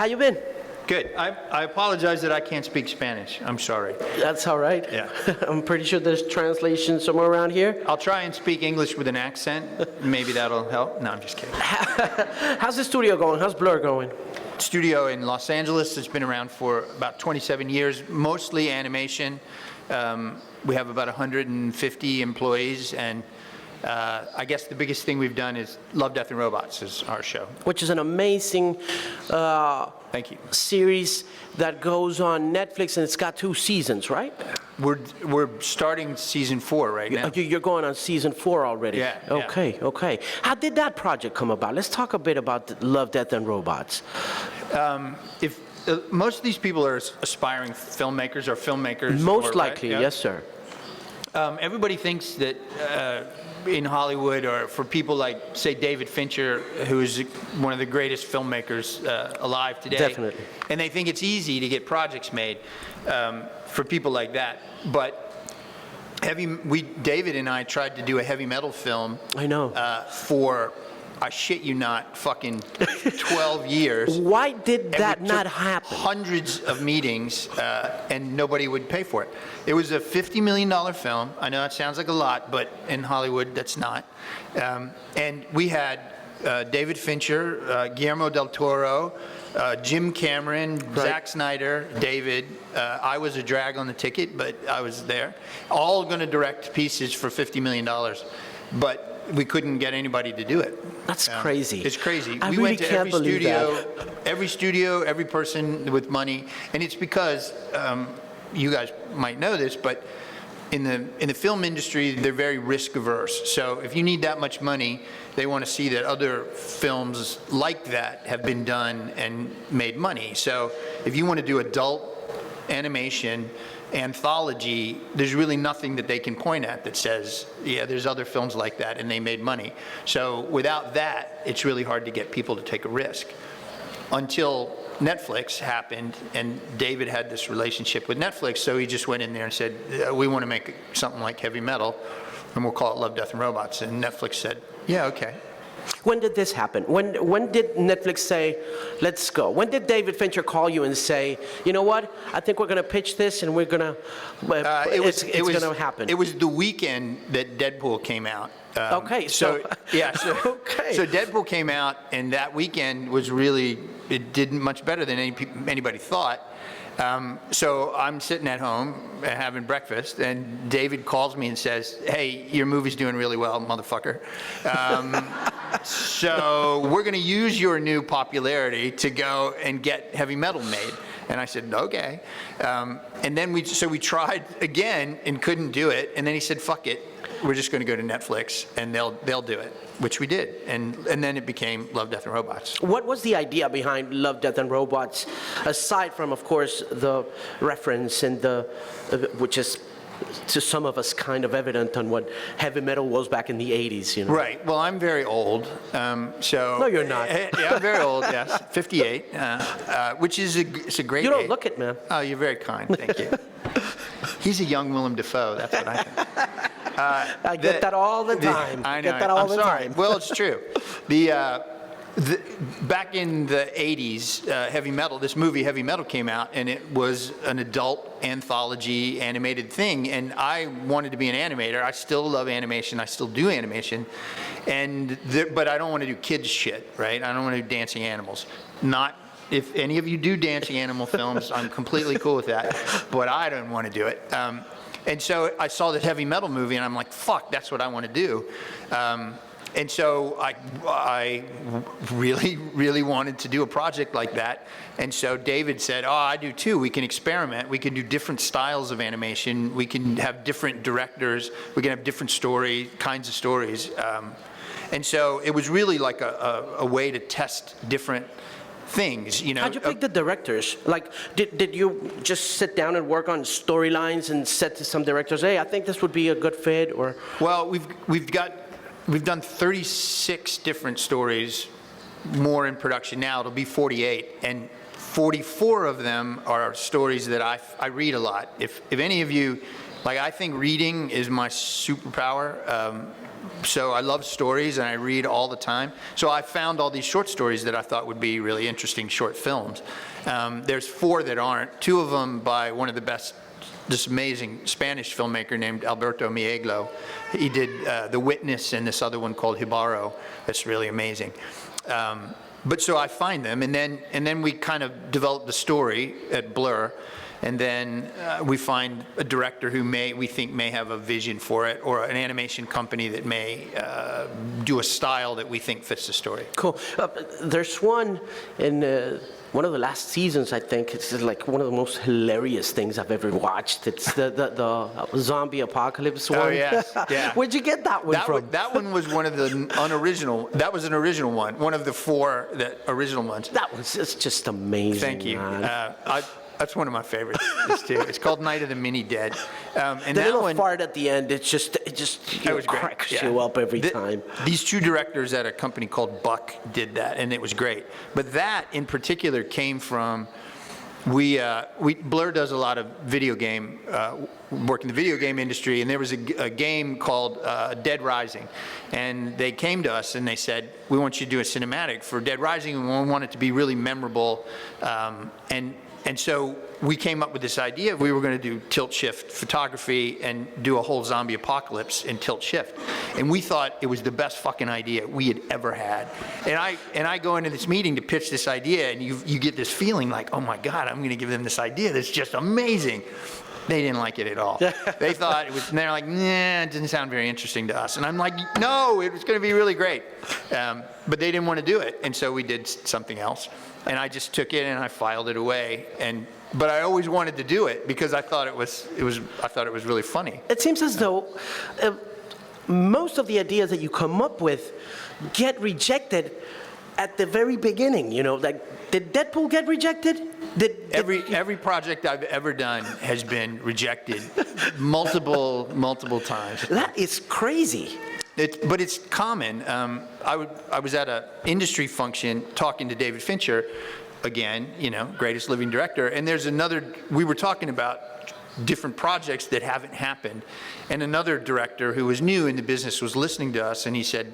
How you been? Good. I apologize that I can't speak Spanish. I'm sorry. That's all right. Yeah. I'm pretty sure there's translation somewhere around here. I'll try and speak English with an accent. Maybe that'll help. No, I'm just kidding. How's the studio going? How's Blur going? Studio in Los Angeles. It's been around for about 27 years, mostly animation. We have about 150 employees, and I guess the biggest thing we've done is Love, Death, and Robots is our show. Which is an amazing Thank you. series that goes on Netflix, and it's got 2 seasons, right? We're starting season 4 right now. You're going on season 4 already? Yeah. Okay. How did that project come about? Let's talk a bit about Love, Death, and Robots. Most of these people are aspiring filmmakers or filmmakers. Most likely, right? Yeah. yes, sir. Everybody thinks that in Hollywood, or for people like, say, David Fincher, who is one of the greatest filmmakers alive today. Definitely. And they think it's easy to get projects made for people like that. But David and I tried to do a heavy metal film. I know. For, I shit you not, fucking 12 years. Why did that not happen? Hundreds of meetings, and nobody would pay for it. It was a $50 million film. I know it sounds like a lot, but in Hollywood, that's not. And we had David Fincher, Guillermo del Toro, Jim Cameron, Right. Zack Snyder, David. I was a drag on the ticket, but I was there. All going to direct pieces for $50 million. But we couldn't get anybody to do it. That's crazy. It's crazy. I We really went to can't believe every studio, every person with money, and it's because you guys might know this, but in the film industry, they're very risk averse. So if you need that much money, they want to see that other films like that have been done and made money. So if you want to do adult animation, anthology, there's really nothing that they can point at that says, yeah, there's other films like that and they made money. So without that, it's really hard to get people to take a risk. Until Netflix happened, and David had this relationship with Netflix, so he just went in there and said, we want to make something like heavy metal, and we'll call it Love, Death, and Robots. And Netflix said, yeah, okay. When did this happen? When did Netflix say, let's go? When did David Fincher call you and say, you know what, I think we're going to pitch this and we're going to, it's going to happen? It was the weekend that Deadpool came out. Okay, so okay. So Deadpool came out, and that weekend was really, it did much better than anybody thought. So I'm sitting at home having breakfast, and David calls me and says, hey, your movie's doing really well, motherfucker. So we're going to use your new popularity to go and get heavy metal made. And I said, okay. And then we tried again and couldn't do it. And then he said, fuck it. We're just going to go to Netflix, and they'll do it, which we did. And then it became Love, Death, and Robots. What was the idea behind Love, Death, and Robots, aside from, of course, the reference and which is to some of us kind of evident on what heavy metal was back in the 80s, you know? Right. Well, I'm very old, so... No, you're not. Yeah, I'm very old, yes. 58, which is a great You don't age. look it, man. Oh, you're very kind. Thank you. He's a young Willem Dafoe. That's what I think. I get that all the time. I know. Get that all I'm the sorry. time. Well, it's true. Back in the 80s, heavy metal, this movie Heavy Metal came out, and it was an adult anthology animated thing, and I wanted to be an animator. I still love animation. I still do animation, but I don't want to do kids shit, right? I don't want to do dancing animals. Not if any of you do dancing animal films, I'm completely cool with that, but I don't want to do it. And so I saw this heavy metal movie, and I'm like, fuck, that's what I want to do. And so I really, really wanted to do a project like that. And so David said, oh, I do too. We can experiment. We can do different styles of animation. We can have different directors. We can have different kinds of stories. And so it was really like a way to test different things, you know. How'd you pick the directors? Like, did you just sit down and work on storylines and said to some directors, hey, I think this would be a good fit, or? Well, we've done 36 different stories, more in production now. It'll be 48, and 44 of them are stories that I read a lot. If any of you, like, I think reading is my superpower. So I love stories, and I read all the time. So I found all these short stories that I thought would be really interesting short films. There's 4 that aren't. 2 of them by one of the best, this amazing Spanish filmmaker named Alberto Mieglo. He did The Witness and this other one called Hibaro. That's really amazing. But so I find them, and then we kind of develop the story at Blur. And then we find a director who we think may have a vision for it, or an animation company that may do a style that we think fits the story. Cool. There's one in one of the last seasons, I think. It's like one of the most hilarious things I've ever watched. It's the zombie apocalypse one. Oh, yes. Yeah. Where'd you get that one from? That one was one of the unoriginal. That was an original one. One of the 4 original ones. That was just amazing. Thank you. Man. That's one of my favorites too. It's called Night of the Mini Dead. And the that little one, fart at the end, it just cracks you up every time. These 2 directors at a company called Buck did that, and it was great. But that in particular came from, Blur does a lot of video game work in the video game industry, and there was a game called Dead Rising, and they came to us and they said, we want you to do a cinematic for Dead Rising, and we want it to be really memorable, and so we came up with this idea. We were going to do tilt shift photography and do a whole zombie apocalypse in tilt shift. And we thought it was the best fucking idea we had ever had. And I go into this meeting to pitch this idea, and you get this feeling like, oh my God, I'm going to give them this idea that's just amazing. They didn't like it at all. They thought it was, and they're like, nah, it didn't sound very interesting to us. And I'm like, no, it was going to be really great. But they didn't want to do it. And so we did something else. And I just took it and I filed it away. But I always wanted to do it because I thought it was really funny. It seems as though most of the ideas that you come up with get rejected at the very beginning. You know, like, did Deadpool get rejected? Every project I've ever done has been rejected multiple times. That is crazy. But it's common. I was at an industry function talking to David Fincher, again, greatest living director, and we were talking about different projects that haven't happened, and another director who was new in the business was listening to us, and he said,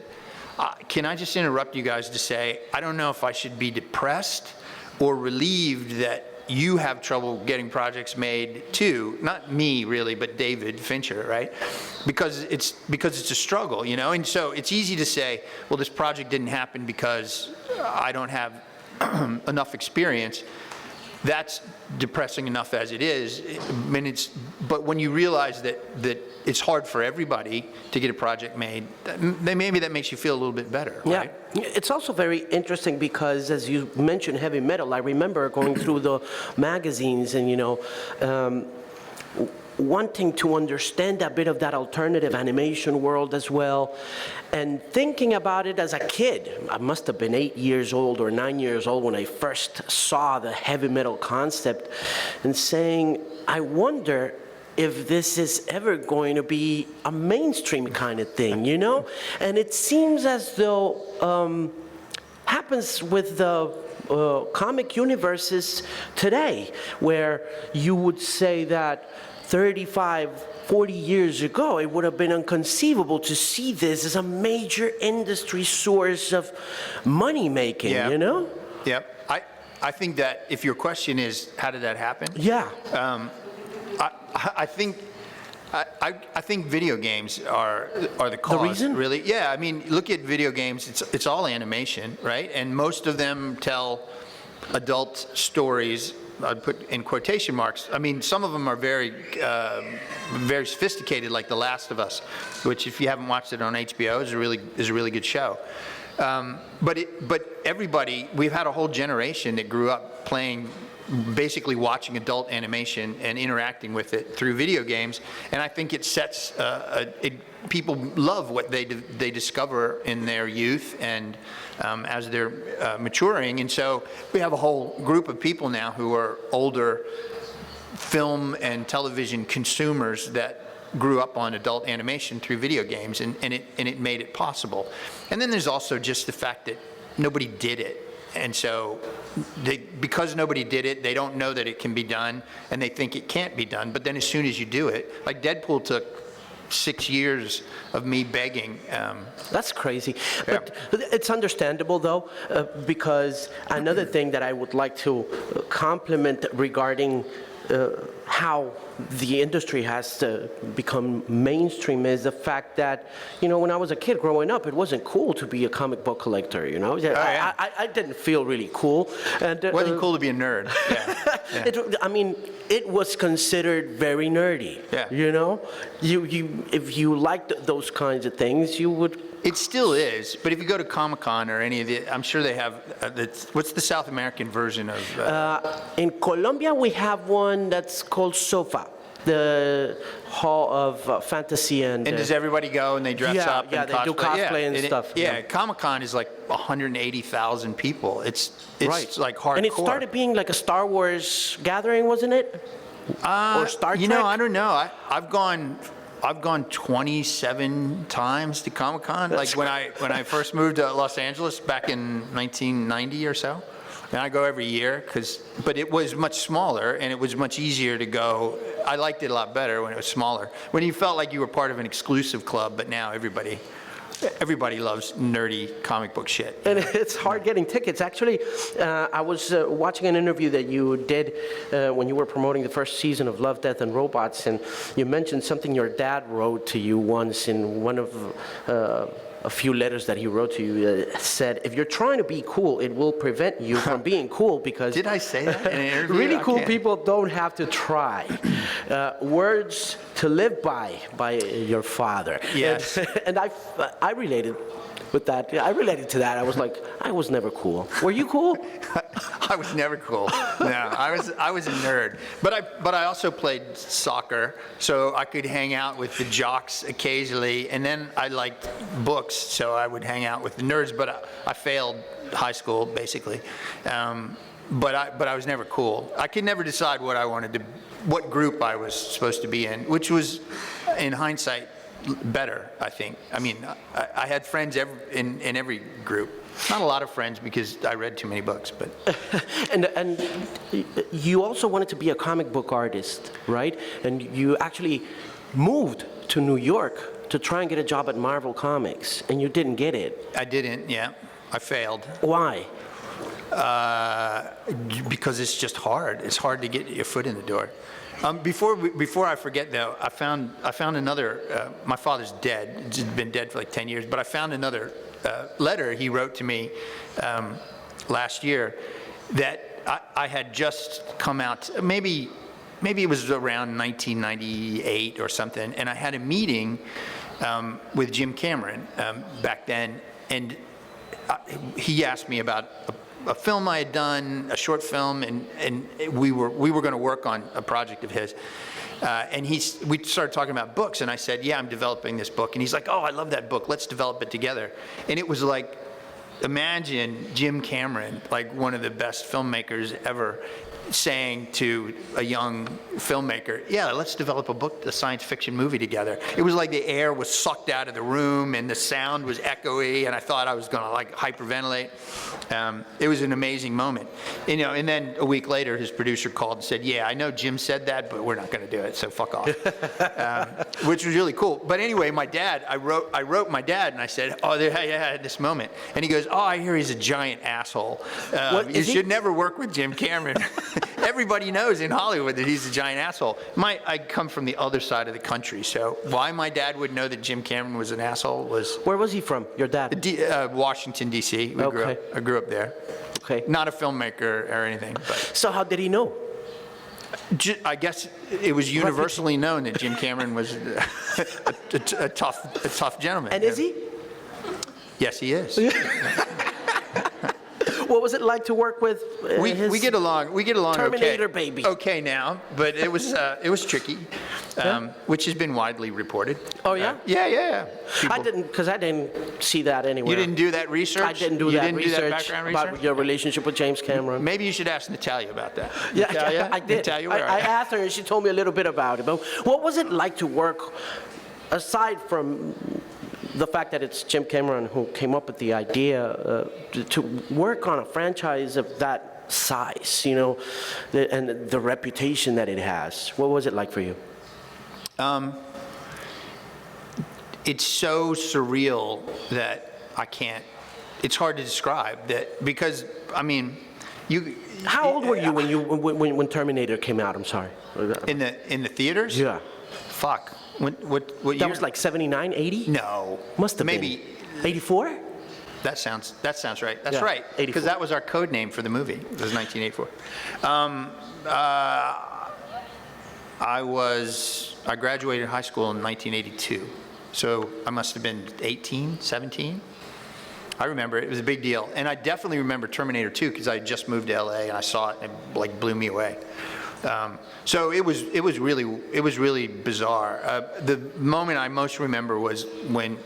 can I just interrupt you guys to say, I don't know if I should be depressed or relieved that you have trouble getting projects made too, not me really, but David Fincher, right? Because it's a struggle, and so it's easy to say, well, this project didn't happen because I don't have enough experience. That's depressing enough as it is. But when you realize that it's hard for everybody to get a project made, maybe that makes you feel a little bit better, right? Yeah. It's also very interesting because, as you mentioned, heavy metal, I remember going through the magazines and, wanting to understand a bit of that alternative animation world as well, and thinking about it as a kid. I must have been 8 years old or 9 years old when I first saw the heavy metal concept, and saying, I wonder if this is ever going to be a mainstream kind of thing, And it seems as though happens with the comic universes today, where you would say that 35, 40 years ago, it would have been inconceivable to see this as a major industry source of money making, Yep. I think that if your question is, how did that happen? Yeah. I think video games are the cause. The reason? Really? Yeah. I mean, look at video games. It's all animation, right? And most of them tell adult stories. I'd put in quotation marks. I mean, some of them are very, very sophisticated, like The Last of Us, which, if you haven't watched it on HBO, is a really good show. But everybody, we've had a whole generation that grew up playing, basically watching adult animation and interacting with it through video games, and I think it sets. People love what they discover in their youth and as they're maturing, and so we have a whole group of people now who are older film and television consumers that grew up on adult animation through video games, and it made it possible. And then there's also just the fact that nobody did it. And so because nobody did it, they don't know that it can be done, and they think it can't be done. But then as soon as you do it, like Deadpool took 6 years of me begging. That's crazy. But it's understandable, though, because another thing that I would like to compliment regarding how the industry has become mainstream is the fact that, when I was a kid growing up, it wasn't cool to be a comic book collector, I didn't feel really cool. And, Wasn't cool to be a nerd. Yeah. It was considered very nerdy, if you liked those kinds of things, you would. It still is, but if you go to Comic-Con or any of the, I'm sure they have, what's the South American version of? In Colombia, we have one that's called SOFA, the Hall of Fantasy and does everybody go and they dress up and they do cosplay and stuff. Yeah, Comic-Con is like 180,000 people. It's right. like hardcore. And it started being like a Star Wars gathering, wasn't it? Or Star Trek? I don't know. I've gone 27 times to Comic-Con. Like when I first moved to Los Angeles back in 1990 or so. And I go every year, but it was much smaller and it was much easier to go. I liked it a lot better when it was smaller. When you felt like you were part of an exclusive club, but now everybody loves nerdy comic book shit. And it's hard getting tickets. Actually, I was watching an interview that you did when you were promoting the first season of Love, Death, and Robots, and you mentioned something your dad wrote to you once in one of a few letters that he wrote to you said, if you're trying to be cool, it will prevent you from being cool because... Did I say that in an interview? Really cool people don't have to try. Words to live by your father. Yes. And I related with that. I related to that. I was like, I was never cool. Were you cool? I was never cool. No, I was a nerd. But I also played soccer, so I could hang out with the jocks occasionally. And then I liked books, so I would hang out with the nerds. But I failed high school basically. But I was never cool. I could never decide what group I was supposed to be in, which was, in hindsight, better, I think. I had friends in every group. Not a lot of friends because I read too many books, but. And you also wanted to be a comic book artist, right? And you actually moved to New York to try and get a job at Marvel Comics, and you didn't get it. I didn't, yeah. I failed. Why? Because it's just hard. It's hard to get your foot in the door. Before I forget, though, I found another. My father's dead. He's been dead for like 10 years. But I found another letter he wrote to me last year that I had just come out. Maybe it was around 1998 or something. And I had a meeting with Jim Cameron back then, and he asked me about a film I had done, a short film, and we were going to work on a project of his. And we started talking about books, and I said, yeah, I'm developing this book. And he's like, oh, I love that book. Let's develop it together. And it was like, imagine Jim Cameron, like one of the best filmmakers ever, saying to a young filmmaker, yeah, let's develop a science fiction movie together. It was like the air was sucked out of the room and the sound was echoey, and I thought I was going to like hyperventilate. It was an amazing moment. And then a week later, his producer called and said, yeah, I know Jim said that, but we're not going to do it, so fuck off. Which was really cool. But anyway, my dad, I wrote my dad, and I said, oh, yeah, I had this moment. And he goes, oh, I hear he's a giant asshole. You should never work with Jim Cameron. Everybody knows in Hollywood that he's a giant asshole. I come from the other side of the country, so why my dad would know that Jim Cameron was an asshole was... Where was he from, your dad? Washington, D.C. I grew up there. Okay. Not a filmmaker or anything. But so how did he know? I guess it was universally known that Jim Cameron was a tough gentleman. And is he? Yes, he is. What was it like to work with we get along Terminator okay. baby? Okay now, but it was tricky, which has been widely reported. Oh yeah? Yeah. I didn't see that anywhere. You didn't do that research? I didn't do that research do that background research about your relationship with James Cameron. Maybe you should ask Natalia about that. Yeah, Natalia? I did. Natalia, I asked her and she told me a little bit about it. But what was it like to work, aside from the fact that it's Jim Cameron who came up with the idea to work on a franchise of that size, and the reputation that it has? What was it like for you? it's so surreal that I can't, it's hard to describe that, because, I mean, How old were you when Terminator came out? I'm sorry. in the theaters? Yeah. Fuck. What year? That was like 79, 80? No. Must have Maybe, been. 84? that sounds right. That's Yeah, right. 84. Because that was our code name for the movie. It was 1984. I graduated high school in 1982. So I must have been 18, 17. I remember it was a big deal. And I definitely remember Terminator 2 because I had just moved to LA and I saw it and it like blew me away. So it was really bizarre. The moment I most remember was when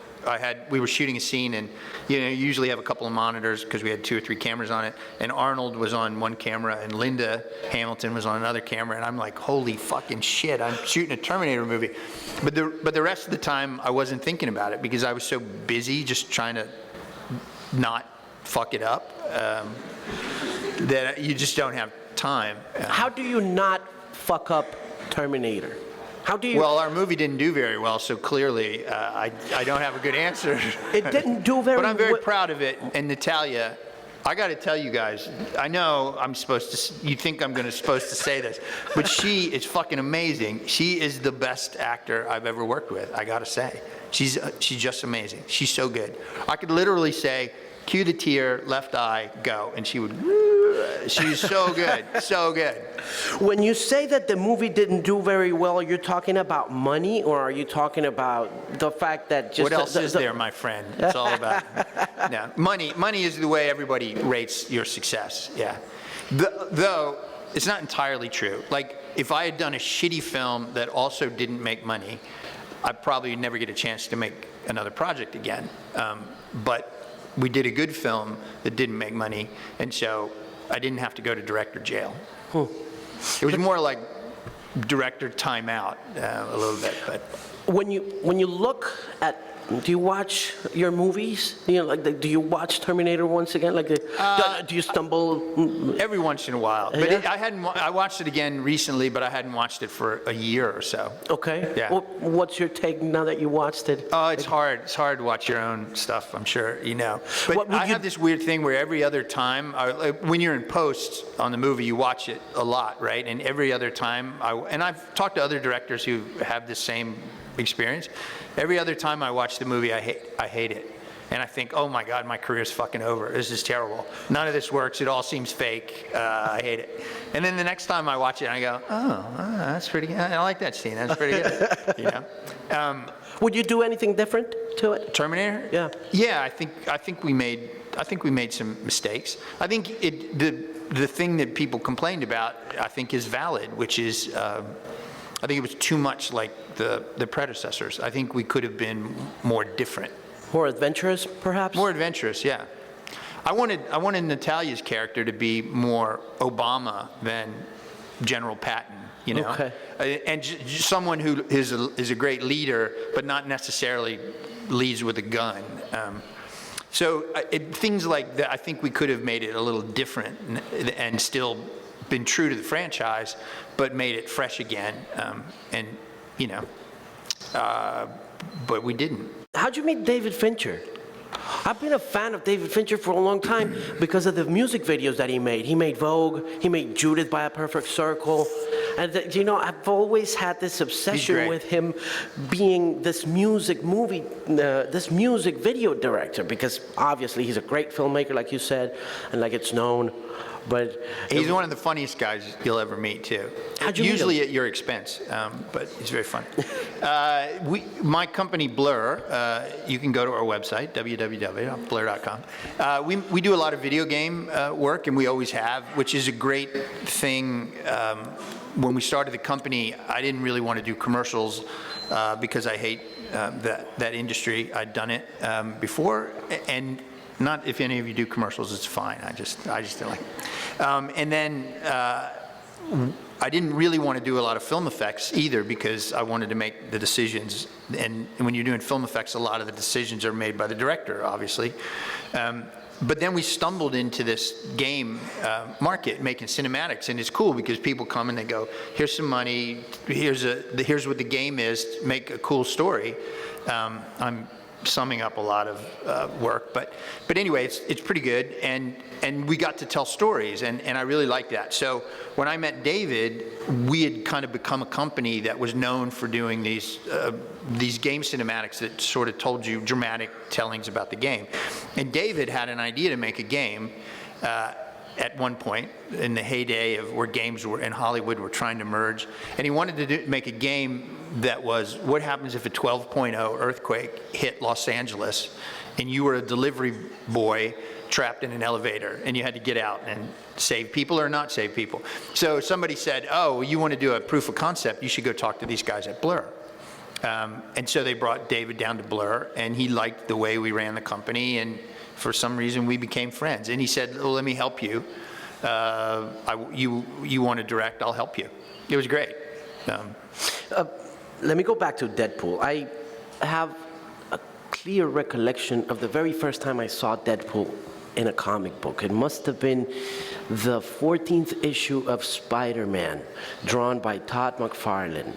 we were shooting a scene, and you usually have a couple of monitors because we had 2 or 3 cameras on it, and Arnold was on one camera and Linda Hamilton was on another camera, and I'm like, holy fucking shit, I'm shooting a Terminator movie. But the rest of the time I wasn't thinking about it because I was so busy just trying to not fuck it up that you just don't have time. How do you not fuck up Terminator? How do you? Well, our movie didn't do very well, so clearly I don't have a good answer. It didn't do very well. But I'm very proud of it. And Natalia, I got to tell you guys, I know I'm supposed to, you think I'm supposed to say this, but she is fucking amazing. She is the best actor I've ever worked with, I got to say. She's just amazing. She's so good. I could literally say, cue the tear, left eye, go, and she would, she's so good, so good. When you say that the movie didn't do very well, you're talking about money, or are you talking about the fact that just... What else is there, my friend? It's all about, yeah. Money is the way everybody rates your success, yeah. Though, it's not entirely true. Like, if I had done a shitty film that also didn't make money, I probably would never get a chance to make another project again. But we did a good film that didn't make money, and so I didn't have to go to director jail. It was more like director timeout a little bit. But when you look at, do you watch your movies? Do you watch Terminator once again? Do you stumble? every once in a while. But Yeah? I watched it again recently, but I hadn't watched it for a year or so. Okay. Yeah. Well, what's your take now that you watched it? Oh, it's hard. It's hard to watch your own stuff, I'm sure, you know. What But would I you- have this weird thing where every other time, when you're in post on the movie, you watch it a lot, right? And every other time, and I've talked to other directors who have the same experience. Every other time I watch the movie, I hate it. And I think, oh my God, my career's fucking over. This is terrible. None of this works. It all seems fake. I hate it. And then the next time I watch it, I go, oh, that's pretty good. I like that scene. That's pretty good. You know? Would you do anything different to it? Terminator? Yeah. Yeah, I think we made some mistakes. I think the thing that people complained about, I think, is valid, which is I think it was too much like the predecessors. I think we could have been more different. More adventurous, perhaps? More adventurous, yeah. I wanted Natalia's character to be more Obama than General Patton, you know? Okay. And someone who is a great leader, but not necessarily leads with a gun. So things like that, I think we could have made it a little different and still been true to the franchise, but made it fresh again. And, you know, but we didn't. How'd you meet David Fincher? I've been a fan of David Fincher for a long time because of the music videos that he made. He made Vogue, he made Judith by a Perfect Circle. And you know, I've always had this obsession with him being this music video director, because obviously he's a great filmmaker, like you said, and like it's known. But he's one of the funniest guys you'll ever meet, too. How'd you meet Usually him? at your expense, but he's very funny. My company, Blur, you can go to our website, www.blur.com. We do a lot of video game work, and we always have, which is a great thing. When we started the company, I didn't really want to do commercials because I hate that industry. I'd done it before, and not if any of you do commercials, it's fine. I just don't like it. And then I didn't really want to do a lot of film effects either because I wanted to make the decisions. And when you're doing film effects, a lot of the decisions are made by the director, obviously. But then we stumbled into this game market, making cinematics, and it's cool because people come and they go, here's some money, here's what the game is, make a cool story. I'm summing up a lot of work, but anyway, it's pretty good, and we got to tell stories, and I really like that. So when I met David, we had kind of become a company that was known for doing these game cinematics that sort of told you dramatic tellings about the game. And David had an idea to make a game at one point in the heyday of where games were in Hollywood were trying to merge, and he wanted to make a game that was, what happens if a 12.0 earthquake hit Los Angeles and you were a delivery boy trapped in an elevator and you had to get out and save people or not save people. So somebody said, oh, you want to do a proof of concept, you should go talk to these guys at Blur. And so they brought David down to Blur, and he liked the way we ran the company, and for some reason we became friends. And he said, well, let me help you. You want to direct, I'll help you. It was great. Let me go back to Deadpool. I have a clear recollection of the very first time I saw Deadpool in a comic book. It must have been the 14th issue of Spider-Man, drawn by Todd McFarlane.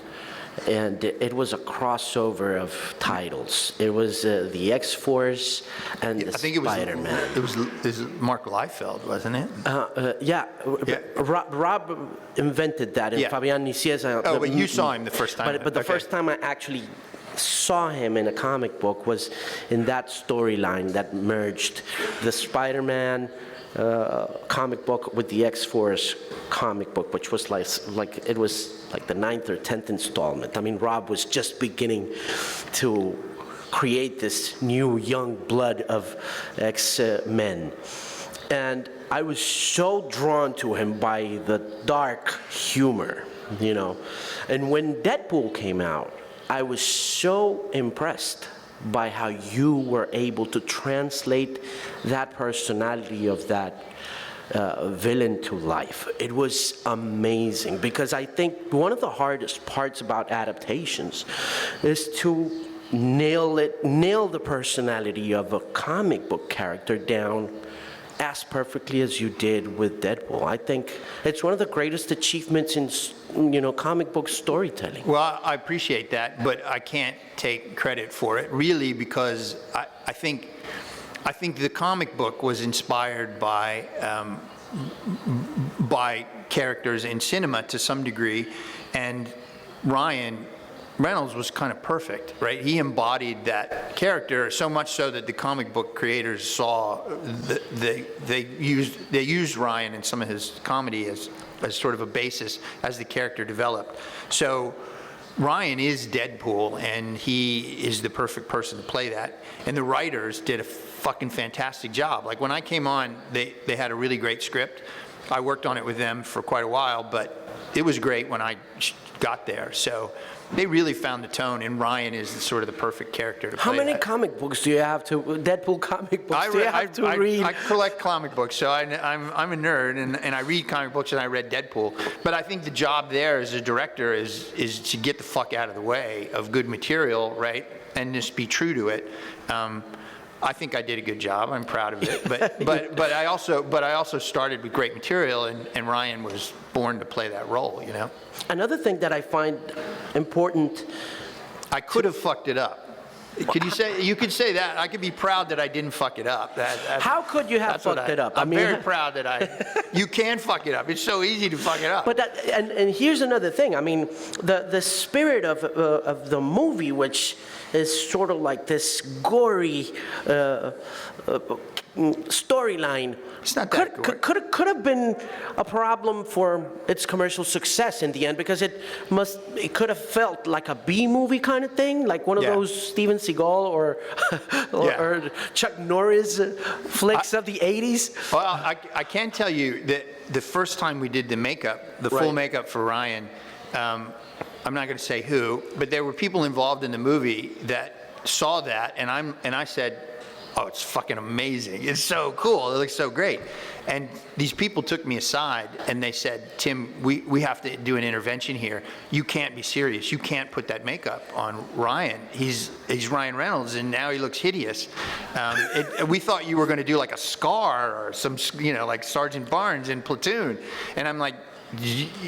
And it was a crossover of titles. It was the X-Force and the Spider-Man. It was Mark Liefeld, wasn't it? Yeah. Rob invented that, and Yeah. Fabian Nicieza. Oh, but you saw him the first time. But the first time I actually saw him in a comic book was in that storyline that merged the Spider-Man comic book with the X-Force comic book, which was like it was like the 9th or 10th installment. I mean, Rob was just beginning to create this new young blood of X-Men. And I was so drawn to him by the dark humor, you know. And when Deadpool came out, I was so impressed by how you were able to translate that personality of that villain to life. It was amazing, because I think one of the hardest parts about adaptations is to nail the personality of a comic book character down as perfectly as you did with Deadpool. I think it's one of the greatest achievements in, comic book storytelling. Well, I appreciate that, but I can't take credit for it, really, because I think the comic book was inspired by characters in cinema to some degree, and Ryan Reynolds was kind of perfect, right? He embodied that character so much so that the comic book creators saw they used Ryan in some of his comedy as sort of a basis as the character developed. So Ryan is Deadpool, and he is the perfect person to play that. And the writers did a fucking fantastic job. Like when I came on, they had a really great script. I worked on it with them for quite a while, but it was great when I got there. So they really found the tone, and Ryan is sort of the perfect character to play. How many that. comic books do you have to, Deadpool comic books do you have to read? I collect comic books, so I'm a nerd, and I read comic books, and I read Deadpool. But I think the job there as a director is to get the fuck out of the way of good material, right, and just be true to it. I think I did a good job. I'm proud of it. But I also started with great material, and Ryan was born to play that role, you know. Another thing that I find important. I could have fucked it up. Could you say? You could say that. I could be proud that I didn't fuck it up. How could you have fucked it up? I'm very proud that you can fuck it up. It's so easy to fuck it up. But and here's another thing. I mean, the spirit of the movie, which is sort of like this gory storyline. It's not that gory. Could have been a problem for its commercial success in the end, because it could have felt like a B movie kind of thing, like one of those Steven Seagal or Chuck Norris flicks of the 80s. Well, I can tell you that the first time we did the makeup, the full makeup for Ryan, I'm not going to say who, but there were people involved in the movie that saw that, and I said, oh, it's fucking amazing. It's so cool. It looks so great. And these people took me aside and they said, Tim, we have to do an intervention here. You can't be serious. You can't put that makeup on Ryan. He's Ryan Reynolds, and now he looks hideous. We thought you were going to do like a Scar or some, like Sergeant Barnes in Platoon. And I'm like,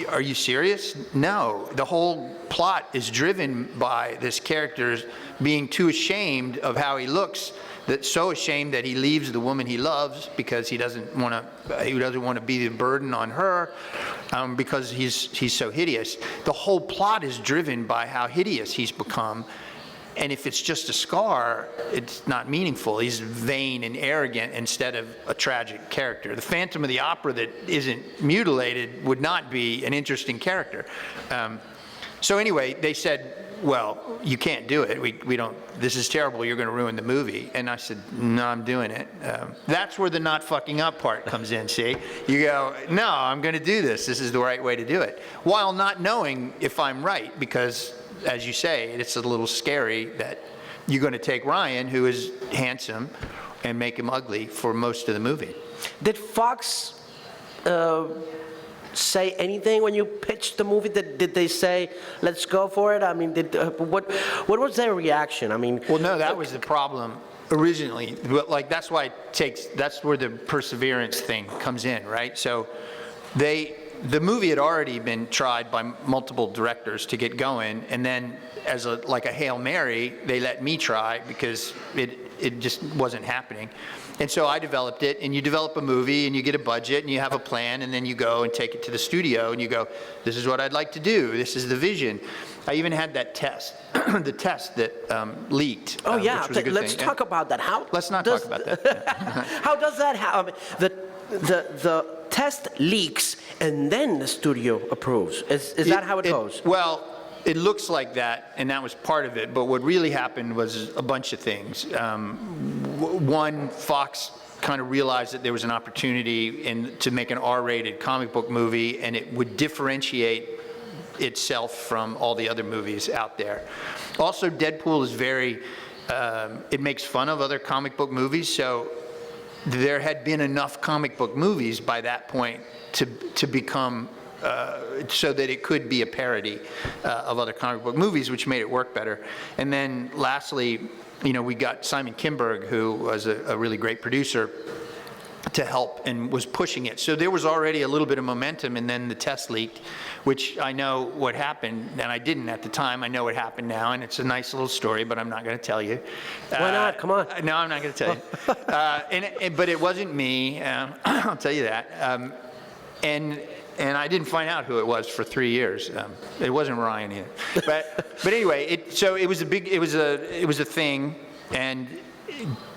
are you serious? No. The whole plot is driven by this character being too ashamed of how he looks, that's so ashamed that he leaves the woman he loves because he doesn't want to be the burden on her, because he's so hideous. The whole plot is driven by how hideous he's become. And if it's just a scar, it's not meaningful. He's vain and arrogant instead of a tragic character. The Phantom of the Opera that isn't mutilated would not be an interesting character. So anyway, they said, well, you can't do it. We don't, this is terrible. You're going to ruin the movie. And I said, no, I'm doing it. That's where the not fucking up part comes in, see? You go, no, I'm going to do this. This is the right way to do it. While not knowing if I'm right, because as you say, it's a little scary that you're going to take Ryan, who is handsome, and make him ugly for most of the movie. Did Fox say anything when you pitched the movie? Did they say, let's go for it? I mean, what was their reaction? I mean, well, no, that was the problem originally. Like, that's why that's where the perseverance thing comes in, right? So the movie had already been tried by multiple directors to get going, and then as a Hail Mary, they let me try because it just wasn't happening. And so I developed it, and you develop a movie, and you get a budget, and you have a plan, and then you go and take it to the studio, and you go, this is what I'd like to do, this is the vision. I even had that test, the test that leaked. Oh yeah, which was a good let's thing. talk about that. Let's not talk about that. How does that happen? The test leaks, and then the studio approves. Is that how it goes? Well, it looks like that, and that was part of it, but what really happened was a bunch of things. One, Fox kind of realized that there was an opportunity to make an R-rated comic book movie, and it would differentiate itself from all the other movies out there. Also, Deadpool is it makes fun of other comic book movies, so there had been enough comic book movies by that point to become so that it could be a parody of other comic book movies, which made it work better. And then lastly, we got Simon Kinberg, who was a really great producer, to help and was pushing it. So there was already a little bit of momentum, and then the test leaked, which I know what happened, and I didn't at the time. I know what happened now, and it's a nice little story, but I'm not going to tell you. Why not? Come on. No, I'm not going to tell you. But it wasn't me. I'll tell you that. And I didn't find out who it was for 3 years. It wasn't Ryan either. But anyway, so it was a thing, and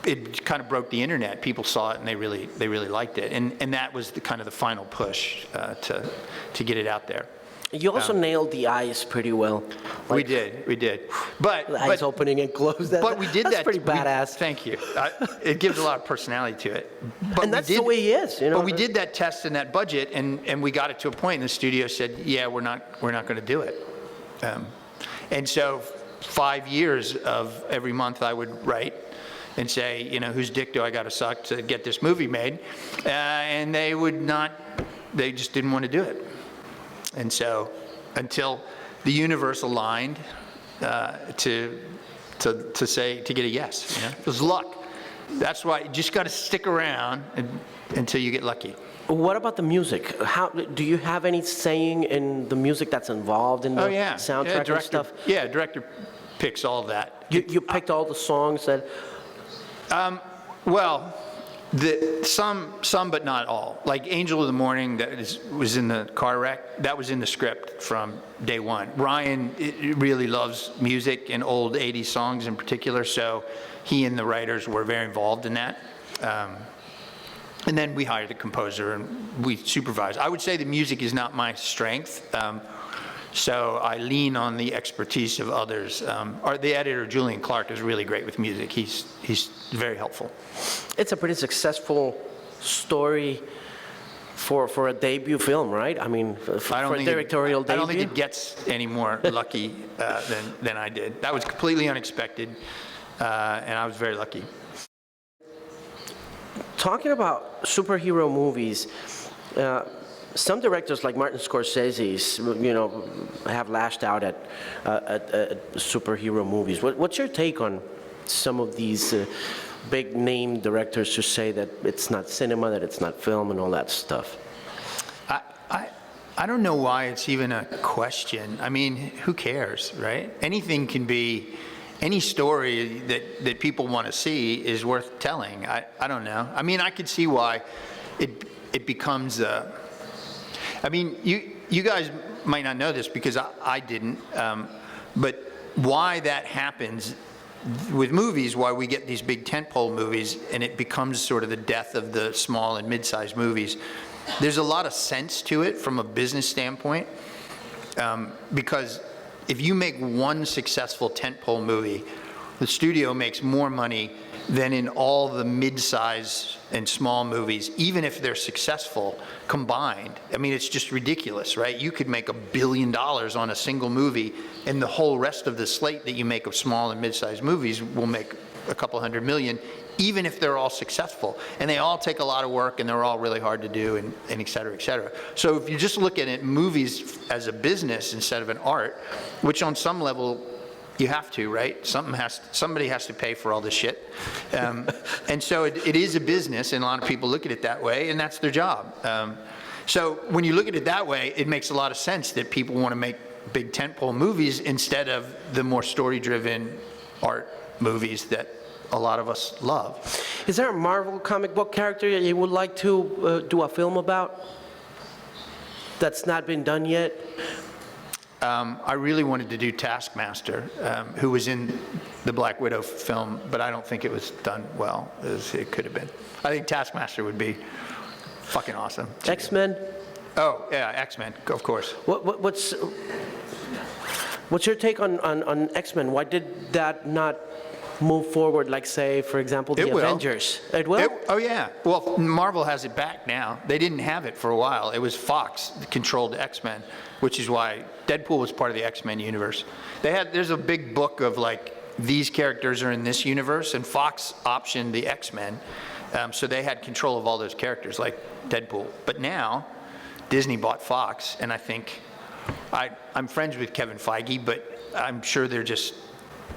it kind of broke the internet. People saw it and they really liked it, and that was the kind of the final push to get it out there. You also nailed the eyes pretty well. We did. But the eyes opening and closing. But we did that. That's pretty badass. Thank you. It gives a lot of personality to it. But and that's the way he is. But we did that test and that budget, and we got it to a point, and the studio said, "Yeah, we're not going to do it." And so 5 years of every month I would write and say, whose dick do I got to suck to get this movie made? And they would not. They just didn't want to do it. And so, until the universe aligned to get a yes, it was luck. That's why you just got to stick around until you get lucky. What about the music? How do you have any saying in the music that's involved in the soundtrack and stuff? Yeah, director picks all of that. You picked all the songs that. Well. Some, but not all. Like Angel of the Morning, was in the car wreck. That was in the script from day one. Ryan really loves music and old '80s songs in particular, so he and the writers were very involved in that. And then we hired the composer and we supervised. I would say the music is not my strength. So I lean on the expertise of others. The editor, Julian Clark, is really great with music. He's very helpful. It's a pretty successful story for a debut film, right? I mean, for a directorial debut. I don't think it gets any more lucky than I did. That was completely unexpected, and I was very lucky. talking about superhero movies, some directors like Martin Scorsese, have lashed out at superhero movies. What's your take on some of these big name directors who say that it's not cinema, that it's not film, and all that stuff? I don't know why it's even a question. I mean, who cares, right? Anything can be, any story that people want to see is worth telling. I don't know. I mean, I could see why it becomes I mean, you guys might not know this because I didn't, but why that happens with movies, why we get these big tentpole movies and it becomes sort of the death of the small and mid-sized movies. There's a lot of sense to it from a business standpoint, because if you make one successful tentpole movie, the studio makes more money than in all the mid-size and small movies, even if they're successful combined. I mean, it's just ridiculous, right? You could make $1 billion on a single movie, and the whole rest of the slate that you make of small and mid-sized movies will make a couple $100 million, even if they're all successful. And they all take a lot of work, and they're all really hard to do, and et cetera, et cetera. So if you just look at it, movies as a business instead of an art, which on some level you have to, right? Somebody has to pay for all this shit. And so it is a business, and a lot of people look at it that way, and that's their job. So when you look at it that way, it makes a lot of sense that people want to make big tentpole movies instead of the more story-driven art movies that a lot of us love. Is there a Marvel comic book character that you would like to do a film about that's not been done yet? I really wanted to do Taskmaster, who was in the Black Widow film, but I don't think it was done well as it could have been. I think Taskmaster would be fucking awesome. X-Men? Oh, yeah, X-Men, of course. What's your take on X-Men? Why did that not move forward, like, say, for example, the Avengers? It will? Oh, yeah. Well, Marvel has it back now. They didn't have it for a while. It was Fox that controlled X-Men, which is why Deadpool was part of the X-Men universe. There's a big book of, like, these characters are in this universe, and Fox optioned the X-Men, so they had control of all those characters, like Deadpool. But now, Disney bought Fox, and I think, I'm friends with Kevin Feige, but I'm sure they're just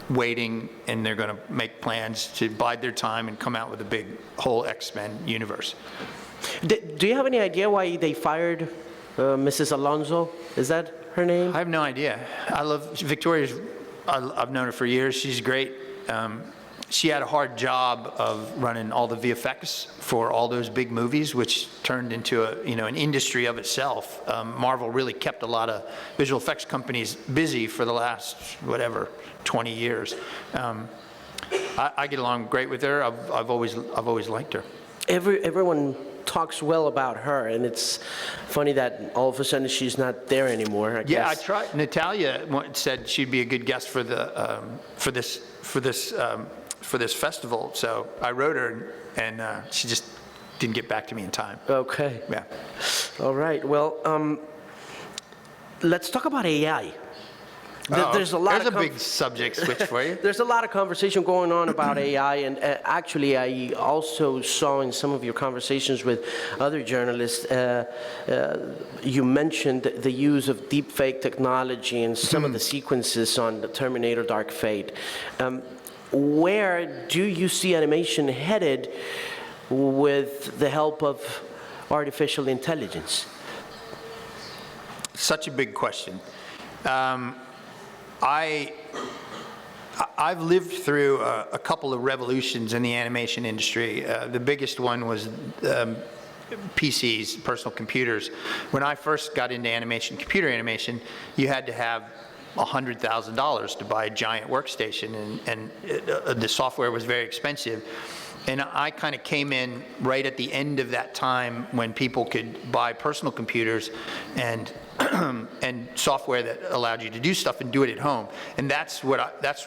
waiting, and they're going to make plans to bide their time and come out with a big whole X-Men universe. Do you have any idea why they fired Mrs. Alonso? Is that her name? I have no idea. I love Victoria's. I've known her for years. She's great. She had a hard job of running all the VFX for all those big movies, which turned into an industry of itself. Marvel really kept a lot of visual effects companies busy for the last 20 years. I get along great with her. I've always liked her. Everyone talks well about her, and it's funny that all of a sudden she's not there anymore. I guess. I tried. Natalia said she'd be a good guest for this festival, so I wrote her, and she just didn't get back to me in time. Okay. Yeah. All right. Well, let's talk about AI. There's a big subject switch for you. There's a lot of conversation going on about AI, and actually I also saw in some of your conversations with other journalists, you mentioned the use of deepfake technology and some of the sequences on the Terminator Dark Fate. Where do you see animation headed with the help of artificial intelligence? Such a big question. I've lived through a couple of revolutions in the animation industry. The biggest one was PCs, personal computers. When I first got into animation, computer animation, you had to have $100,000 to buy a giant workstation, and the software was very expensive. And I kind of came in right at the end of that time when people could buy personal computers and software that allowed you to do stuff and do it at home. And that's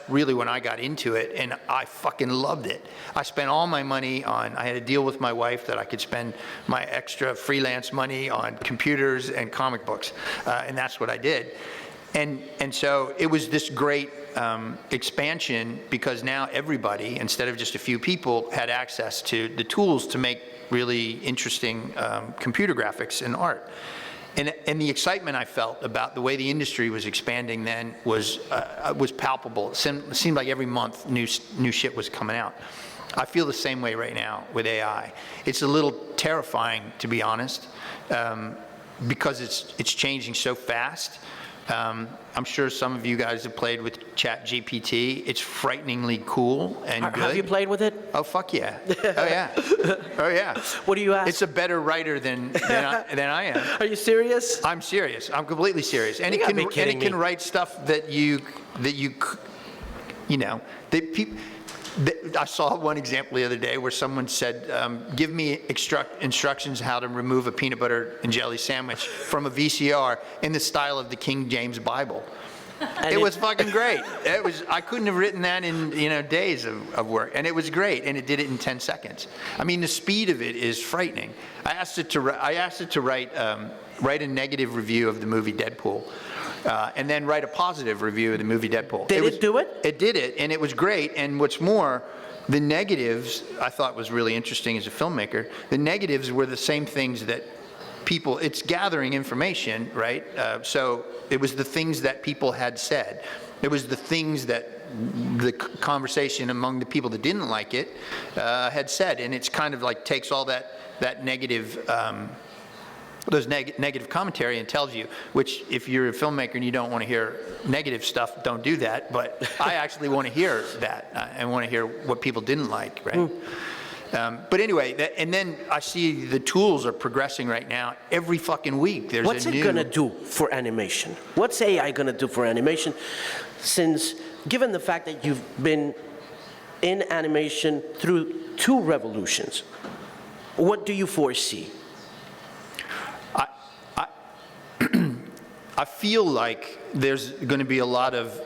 really when I got into it, and I fucking loved it. I spent all my money I had a deal with my wife that I could spend my extra freelance money on computers and comic books, and that's what I did. And so it was this great expansion, because now everybody, instead of just a few people, had access to the tools to make really interesting computer graphics and art. And the excitement I felt about the way the industry was expanding then was palpable. It seemed like every month new shit was coming out. I feel the same way right now with AI. It's a little terrifying, to be honest, because it's changing so fast. I'm sure some of you guys have played with ChatGPT. It's frighteningly cool and good. Have you played with it? Oh, fuck yeah. Oh, yeah. Oh, yeah. What do you ask? It's a better writer than I am. Are you serious? I'm serious. I'm completely serious. And You gotta be kidding me. can write stuff that you know, I saw one example the other day where someone said, give me instructions how to remove a peanut butter and jelly sandwich from a VCR in the style of the King James Bible. It was fucking great. I couldn't have written that in days of work, and it was great, and it did it in 10 seconds. I mean, the speed of it is frightening. I asked it to write a negative review of the movie Deadpool. And then write a positive review of the movie Deadpool. Did it do it? It did it, and it was great. And what's more, the negatives I thought was really interesting as a filmmaker. The negatives were the same things that it's gathering information, right? So it was the things that people had said. It was the things that the conversation among the people that didn't like it had said. And it's kind of like takes all that negative those negative commentary and tells you, which if you're a filmmaker and you don't want to hear negative stuff, don't do that. But I actually want to hear that. I want to hear what people didn't like, right? But anyway, and then I see the tools are progressing right now. Every fucking week there's What's it going to do for animation? What's AI going to do for animation? Since, given the fact that you've been in animation through 2 revolutions, what do you foresee? I feel like there's going to be a lot of,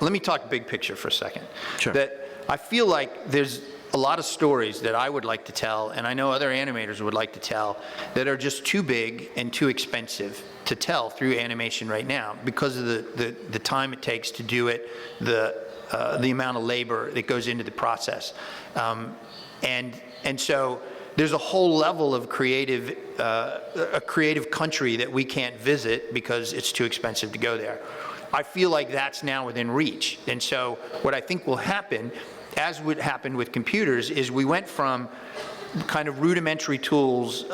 let me talk big picture for a second. Sure. That I feel like there's a lot of stories that I would like to tell, and I know other animators would like to tell, that are just too big and too expensive to tell through animation right now because of the time it takes to do it, the amount of labor that goes into the process. And so there's a whole level of a creative country that we can't visit because it's too expensive to go there. I feel like that's now within reach. And so what I think will happen, as would happen with computers, is we went from kind of rudimentary tools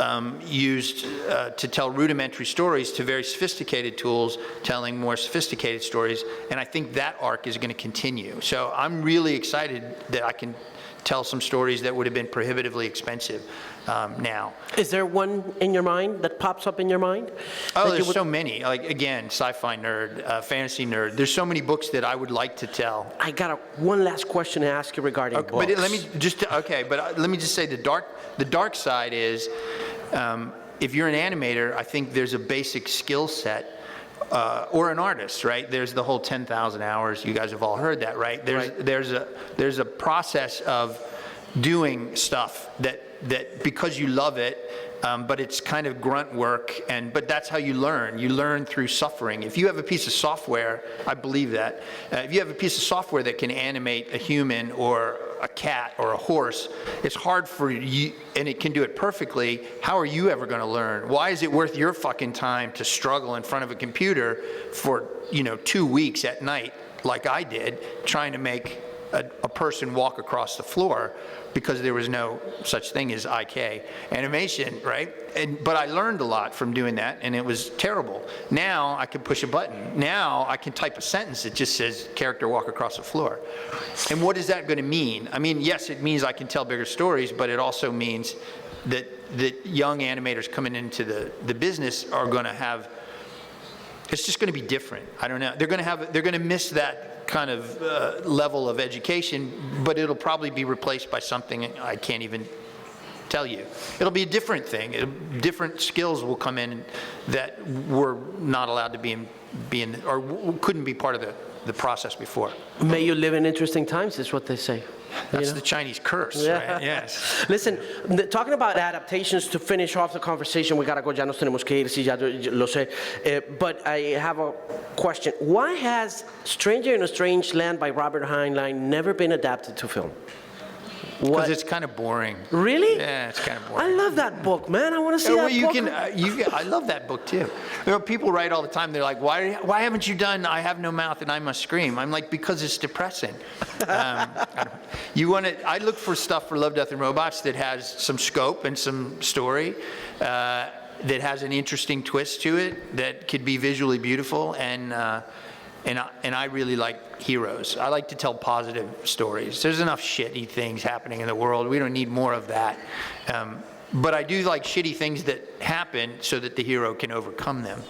used to tell rudimentary stories to very sophisticated tools telling more sophisticated stories. And I think that arc is going to continue. So I'm really excited that I can tell some stories that would have been prohibitively expensive now. Is there one in your mind that pops up in your mind? Oh, there's so many. Like, again, sci-fi nerd, fantasy nerd. There's so many books that I would like to tell. I got one last question to ask you regarding books. But let me just say the dark side is, if you're an animator, I think there's a basic skill set. Or an artist, right? There's the whole 10,000 hours. You guys have all heard that, right? There's a process of doing stuff that because you love it, but it's kind of grunt work, but that's how you learn. You learn through suffering. If you have a piece of software, I believe that, if you have a piece of software that can animate a human or a cat or a horse, it's hard for you, and it can do it perfectly. How are you ever going to learn? Why is it worth your fucking time to struggle in front of a computer for 2 weeks at night, like I did, trying to make a person walk across the floor because there was no such thing as IK animation, right? But I learned a lot from doing that, and it was terrible. Now I can push a button. Now I can type a sentence that just says, character walk across the floor. And what is that going to mean? I mean, yes, it means I can tell bigger stories, but it also means that young animators coming into the business are going to have, it's just going to be different. I don't know. They're going to miss that kind of level of education, but it'll probably be replaced by something I can't even tell you. It'll be a different thing. Different skills will come in that were not allowed to be in or couldn't be part of the process before. May you live in interesting times, is what they say. That's the Chinese curse, Yeah. right? Yes. Listen, talking about adaptations, to finish off the conversation, we gotta go, ya nos tenemos que ir, sí, ya lo sé. But I have a question. Why has Stranger in a Strange Land by Robert Heinlein never been adapted to film? Because it's kind of boring. Really? Yeah, it's kind of boring. I love that book, man. I want to see Well, that book. I love that book too. You know, people write all the time. They're like, "Why haven't you done I Have No Mouth and I Must Scream?" I'm like, because it's depressing. I look for stuff for Love, Death, and Robots that has some scope and some story, that has an interesting twist to it, that could be visually beautiful, and I really like heroes. I like to tell positive stories. There's enough shitty things happening in the world. We don't need more of that. But I do like shitty things that happen so that the hero can overcome them,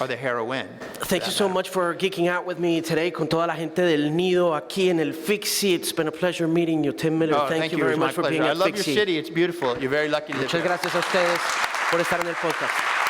or the heroine. Thank you so much for geeking out with me today, con toda la gente del Nido aquí en el Fixie. It's been a pleasure meeting you, Tim Miller. Thank you very much for being I at love your Fixie. city. It's beautiful. You're very lucky to live Muchas here. gracias a ustedes por estar en el podcast.